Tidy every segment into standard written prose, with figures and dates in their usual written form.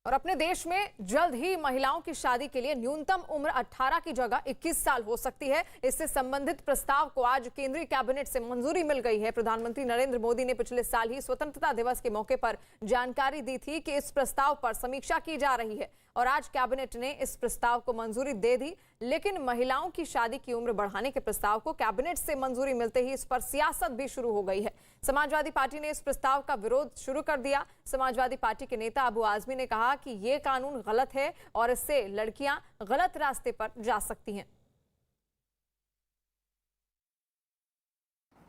और अपने देश में जल्द ही महिलाओं की शादी के लिए न्यूनतम उम्र 18 की जगह 21 साल हो सकती है। इससे संबंधित प्रस्ताव को आज केंद्रीय कैबिनेट से मंजूरी मिल गई है। प्रधानमंत्री नरेंद्र मोदी ने पिछले साल ही स्वतंत्रता दिवस के मौके पर जानकारी दी थी कि इस प्रस्ताव पर समीक्षा की जा रही है और आज कैबिनेट ने इस प्रस्ताव को मंजूरी दे दी। लेकिन महिलाओं की शादी की उम्र बढ़ाने के प्रस्ताव को कैबिनेट से मंजूरी मिलते ही इस पर सियासत भी शुरू हो गई है। समाजवादी पार्टी ने इस प्रस्ताव का विरोध शुरू कर दिया। समाजवादी पार्टी के नेता अबू आजमी ने कहा कि ये कानून गलत है और इससे लड़कियां गलत रास्ते पर जा सकती हैं।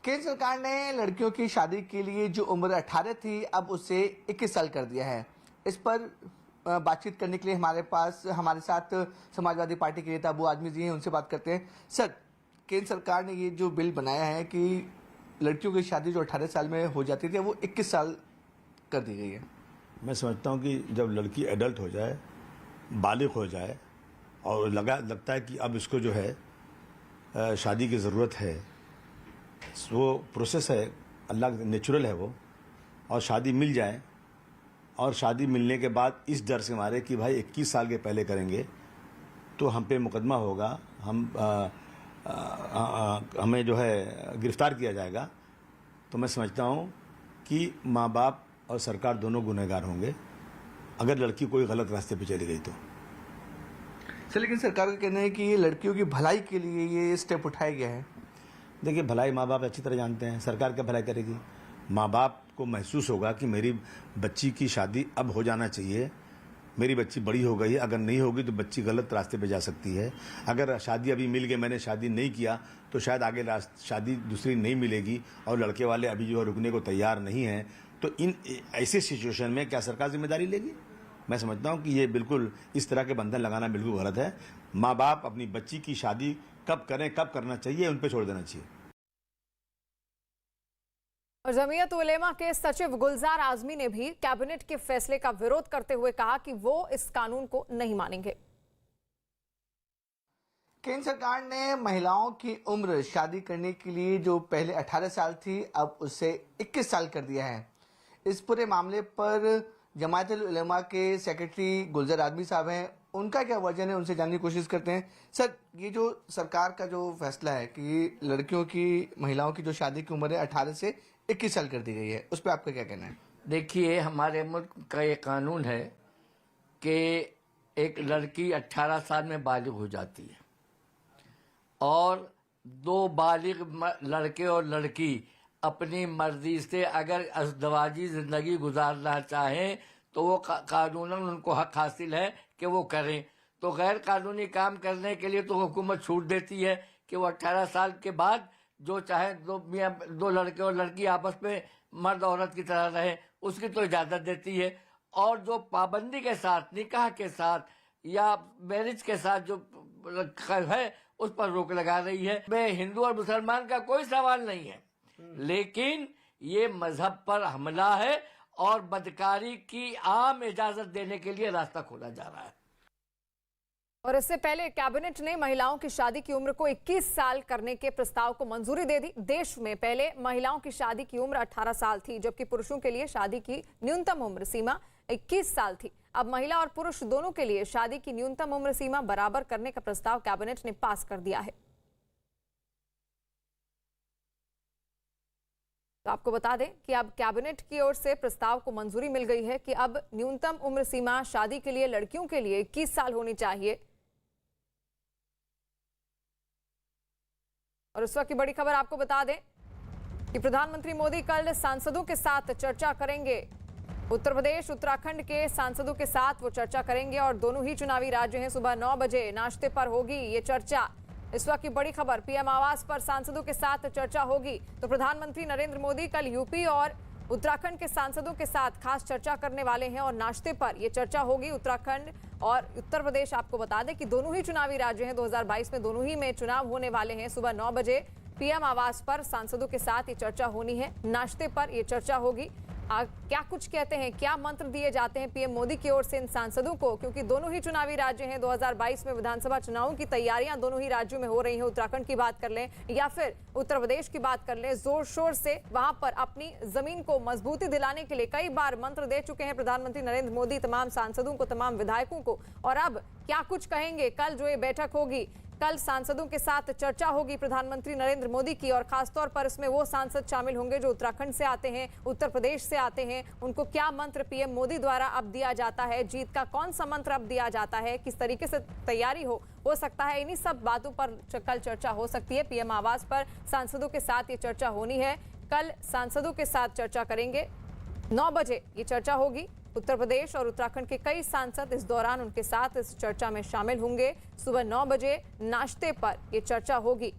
केंद्र सरकार ने लड़कियों की शादी के लिए जो उम्र 18 थी अब उसे 21 साल कर दिया है। इस पर बातचीत करने के लिए हमारे साथ समाजवादी पार्टी के नेता अबू आजमी जी हैं, उनसे बात करते हैं। सर, केंद्र सरकार ने ये जो बिल बनाया है कि लड़कियों की शादी जो 18 साल में हो जाती थी वो 21 साल कर दी गई है। मैं समझता हूँ कि जब लड़की एडल्ट हो जाए, बालिग हो जाए और लगता है कि अब इसको जो है शादी की ज़रूरत है, वो प्रोसेस है, अल्लाह नेचुरल है वो, और शादी मिल जाए और शादी मिलने के बाद इस डर से मारे कि भाई 21 साल के पहले करेंगे तो हम पे मुकदमा होगा, हमें जो है गिरफ्तार किया जाएगा, तो मैं समझता हूँ कि माँ बाप और सरकार दोनों गुनहगार होंगे अगर लड़की कोई गलत रास्ते पे चली गई तो। सर, लेकिन सरकार का कहना है कि ये लड़कियों की भलाई के लिए ये स्टेप उठाया गया है। देखिए, भलाई माँ बाप अच्छी तरह जानते हैं। सरकार क्या भलाई करेगी? माँ बाप को महसूस होगा कि मेरी बच्ची की शादी अब हो जाना चाहिए, मेरी बच्ची बड़ी हो गई, अगर नहीं होगी तो बच्ची गलत रास्ते पे जा सकती है। अगर शादी अभी मिल गई, मैंने शादी नहीं किया तो शायद आगे शादी दूसरी नहीं मिलेगी और लड़के वाले अभी जो है रुकने को तैयार नहीं हैं, तो इन ऐसे सिचुएशन में क्या सरकार जिम्मेदारी लेगी? मैं समझता हूँ कि ये बिल्कुल इस तरह के बंधन लगाना बिल्कुल गलत है। माँ बाप अपनी बच्ची की शादी कब करें, कब करना चाहिए, उन पर छोड़ देना चाहिए। और जमीयत उलेमा के सचिव गुलजार आजमी ने भी कैबिनेट के फैसले का विरोध करते हुए कहा कि वो इस कानून को नहीं मानेंगे। केंद्र सरकार ने महिलाओं की उम्र शादी करने के लिए जो पहले 18 साल थी अब उसे 21 साल कर दिया है। इस पूरे मामले पर जमायत उलेमा के सेक्रेटरी गुलजार आजमी साहब हैं, उनका क्या वर्जन है, उनसे जानने की कोशिश करते हैं। सर, ये जो सरकार का जो फैसला है कि लड़कियों की, महिलाओं की जो शादी की उम्र है 18 से 21 साल कर दी गई है, उस पर आपका क्या कहना है? देखिए, हमारे मुल्क का ये कानून है कि एक लड़की 18 साल में बालिग हो जाती है और दो बालिग लड़के और लड़की अपनी मर्जी से अगर अज़दवाजी ज़िंदगी गुजारना चाहें तो वो कानूनन उनको हक हासिल है कि वो करें। तो गैर कानूनी काम करने के लिए तो हुकूमत छूट देती है कि वो 18 साल के बाद जो चाहे दो लड़के और लड़की आपस में मर्द औरत की तरह रहे, उसकी तो इजाज़त देती है। और जो पाबंदी के साथ, निकाह के साथ या मैरिज के साथ जो है उस पर रोक लगा रही है। मैं हिंदू और मुसलमान का कोई सवाल नहीं है, लेकिन ये मजहब पर हमला है और बदकारी की आम इजाजत देने के लिए रास्ता खोला जा रहा है। और इससे पहले कैबिनेट ने महिलाओं की शादी की उम्र को 21 साल करने के प्रस्ताव को मंजूरी दे दी। देश में पहले महिलाओं की शादी की उम्र 18 साल थी, जबकि पुरुषों के लिए शादी की न्यूनतम उम्र सीमा 21 साल थी। अब महिला और पुरुष दोनों के लिए शादी की न्यूनतम उम्र सीमा बराबर करने का प्रस्ताव कैबिनेट ने पास कर दिया है। तो आपको बता दें कि अब कैबिनेट की ओर से प्रस्ताव को मंजूरी मिल गई है कि अब न्यूनतम उम्र सीमा शादी के लिए लड़कियों के लिए 21 साल होनी चाहिए। और उस वक्त की बड़ी खबर आपको बता दें कि प्रधानमंत्री मोदी कल सांसदों के साथ चर्चा करेंगे। उत्तर प्रदेश, उत्तराखंड के सांसदों के साथ वो चर्चा करेंगे और दोनों ही चुनावी राज्य हैं। सुबह 9 बजे नाश्ते पर होगी ये चर्चा। इस वक्त की बड़ी खबर, पीएम आवास पर सांसदों के साथ चर्चा होगी। तो प्रधानमंत्री नरेंद्र मोदी कल यूपी और उत्तराखंड के सांसदों के साथ खास चर्चा करने वाले हैं और नाश्ते पर यह चर्चा होगी। उत्तराखंड और उत्तर प्रदेश, आपको बता दें कि दोनों ही चुनावी राज्य हैं। 2022 में दोनों ही में चुनाव होने वाले हैं। सुबह 9 बजे पीएम आवास पर सांसदों के साथ ये चर्चा होनी है। नाश्ते पर यह चर्चा होगी क्या कुछ कहते हैं, क्या मंत्र दिए जाते हैं पीएम मोदी की ओर से इन सांसदों को, क्योंकि दोनों ही चुनावी राज्य हैं। 2022 में विधानसभा चुनावों की तैयारियां दोनों ही राज्यों में हो रही हैं। उत्तराखंड की बात कर लें या फिर उत्तर प्रदेश की बात कर लें, जोर शोर से वहां पर अपनी जमीन को मजबूती दिलाने के लिए कई बार मंत्र दे चुके हैं प्रधानमंत्री नरेंद्र मोदी तमाम सांसदों को, तमाम विधायकों को। और अब क्या कुछ कहेंगे, कल जो ये बैठक होगी, कल सांसदों के साथ चर्चा होगी प्रधानमंत्री नरेंद्र मोदी की, और खासतौर पर इसमें वो सांसद शामिल होंगे जो उत्तराखंड से आते हैं, उत्तर प्रदेश से आते हैं। उनको क्या मंत्र पीएम मोदी द्वारा अब दिया जाता है, जीत का कौन सा मंत्र अब दिया जाता है, किस तरीके से तैयारी हो सकता है, इन्हीं सब बातों पर कल चर्चा हो सकती है। पीएम आवास पर सांसदों के साथ ये चर्चा होनी है। कल सांसदों के साथ चर्चा करेंगे, 9 बजे ये चर्चा होगी। उत्तर प्रदेश और उत्तराखंड के कई सांसद इस दौरान उनके साथ इस चर्चा में शामिल होंगे। सुबह 9 बजे नाश्ते पर यह चर्चा होगी।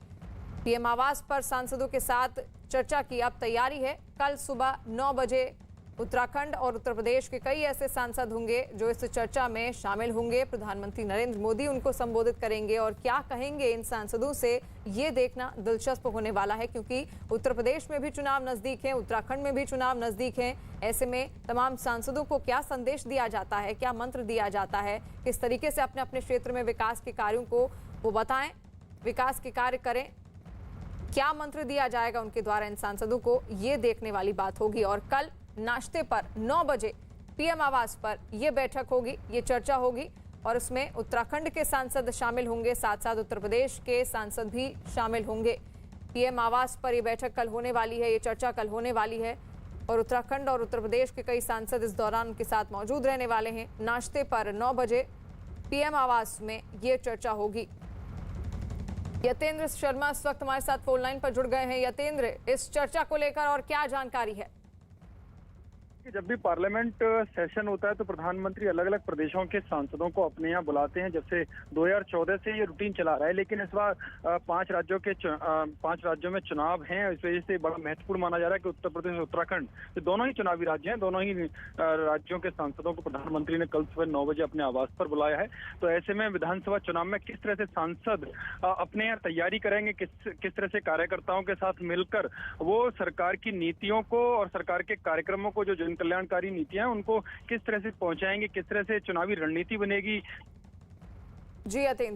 पीएम आवास पर सांसदों के साथ चर्चा की अब तैयारी है। कल सुबह 9 बजे उत्तराखंड और उत्तर प्रदेश के कई ऐसे सांसद होंगे जो इस चर्चा में शामिल होंगे। प्रधानमंत्री नरेंद्र मोदी उनको संबोधित करेंगे और क्या कहेंगे इन सांसदों से, ये देखना दिलचस्प होने वाला है, क्योंकि उत्तर प्रदेश में भी चुनाव नजदीक है, उत्तराखंड में भी चुनाव नजदीक है। ऐसे में तमाम सांसदों को क्या संदेश दिया जाता है, क्या मंत्र दिया जाता है, किस तरीके से अपने अपने क्षेत्र में विकास के कार्यों को वो बताएं, विकास के कार्य करें, क्या मंत्र दिया जाएगा उनके द्वारा इन सांसदों को, ये देखने वाली बात होगी। और कल नाश्ते पर 9 बजे पीएम आवास पर यह बैठक होगी, ये चर्चा होगी और इसमें उत्तराखंड के सांसद शामिल होंगे, साथ साथ उत्तर प्रदेश के सांसद भी शामिल होंगे। पीएम आवास पर यह बैठक कल होने वाली है, ये चर्चा कल होने वाली है और उत्तराखंड और उत्तर प्रदेश के कई सांसद इस दौरान उनके साथ मौजूद रहने वाले हैं। नाश्ते पर 9 बजे पीएम आवास में ये चर्चा होगी। यतेंद्र शर्मा इस वक्त हमारे साथ फोन लाइन पर जुड़ गए हैं। यतेंद्र, इस चर्चा को लेकर और क्या जानकारी है? जब भी पार्लियामेंट सेशन होता है तो प्रधानमंत्री अलग अलग प्रदेशों के सांसदों को अपने यहाँ बुलाते हैं। जब से 2014 से ये रूटीन चला रहा है, लेकिन इस बार 5 राज्यों में चुनाव हैं। इस वजह से बड़ा महत्वपूर्ण माना जा रहा है कि उत्तर प्रदेश और उत्तराखंड तो दोनों ही चुनावी राज्य हैं। दोनों ही राज्यों के सांसदों को प्रधानमंत्री ने कल सुबह 9 बजे अपने आवास पर बुलाया है। तो ऐसे में विधानसभा चुनाव में किस तरह से सांसद अपने यहाँ तैयारी करेंगे, किस तरह से कार्यकर्ताओं के साथ मिलकर वो सरकार की नीतियों को और सरकार के कार्यक्रमों को, जो जन कल्याणकारी नीतियां हैं, उनको किस तरह से पहुंचाएंगे, किस तरह से चुनावी रणनीति बनेगी। जी यतेंद्र।